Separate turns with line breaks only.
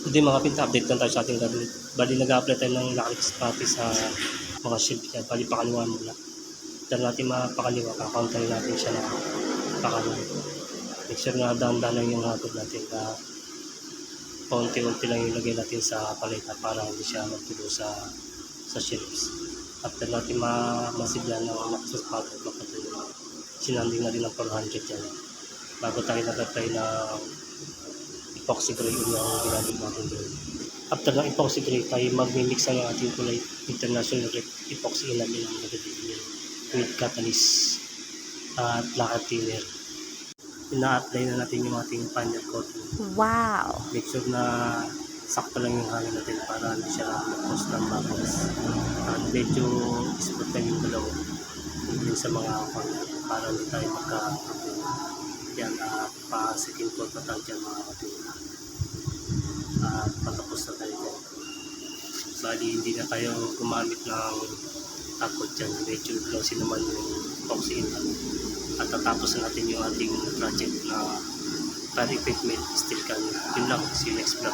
Hindi mga pinta, update lang tayo sa ating gagawin. Bali nag-a-apply tayo ng lakrix pati sa mga shield niya. Bali pakaliwa muna. Dahil natin mapakaliwa, kakounter natin siya na pakaliwa. Make sure na dahan-dahan lang yung hatod natin. Paunti-unti lang yung lagay natin sa paleta para hindi siya magtulo sa shields. After natin masiglan ng maksas patod, makatuloy. Sinanding na rin ng 400 yan. Bago tayo nag-apply ng epoxy gray yung ginamit natin doon. After ng epoxy gray, tayo mag-mix ang ating kulay international epoxy enamel ang nagagawin with catalyst at lacquer thinner. Ina-apply na natin yung ating final coating.
Wow!
Make sure na sakto lang yung hangin natin para hindi siya mag-cause ng bubbles. At medyo spot lang yung dalawa yung sa mga corner para hindi tayo magka-problema. Yan, pa-second coat na tayo dyan mga kapatid. At patapos na tayo dyan. Bali, hindi na tayo gumamit ng takot dyan. Medyo glossy naman yung epoxy natin. At tatapos na natin yung ating project na fire equipment steel can. Yun lang, see you next vlog.